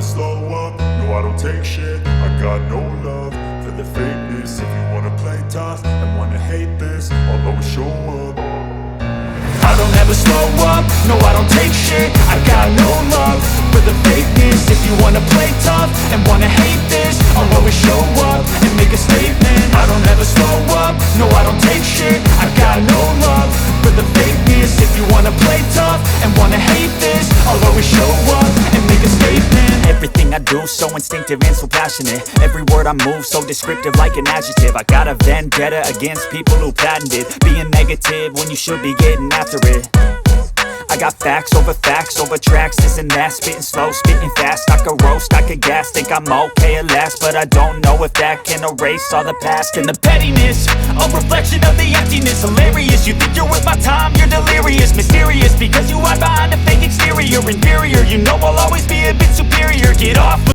slow up, no I don't take shit. I got no love for the fakeness. If you wanna play tough and wanna hate this, I'll always show up. I don't ever slow up, no I don't take shit. I got no love for the fakeness. If you wanna play tough and wanna hate this, I'll always show up and make a statement. I don't ever slow up, no I don't take shit. I got no love for the fakeness. If you wanna play tough and wanna hate this, I'll always show up and make a statement. Everything I do so instinctive and so passionate. Every word I move so descriptive like an adjective. I got a vendetta against people who patented being negative when you should be getting after it. I got facts over tracks, this and that. Spitting slow, spitting fast, I could roast, I could gas. Think I'm okay at last, but I don't know if that can erase all the past. And the pettiness, a reflection of the emptiness. Hilarious, you think you're worth my time, you're delirious. Mysterious, because you hide behind a fake exterior. Inferior, you know I'll always be a bit superior. Get off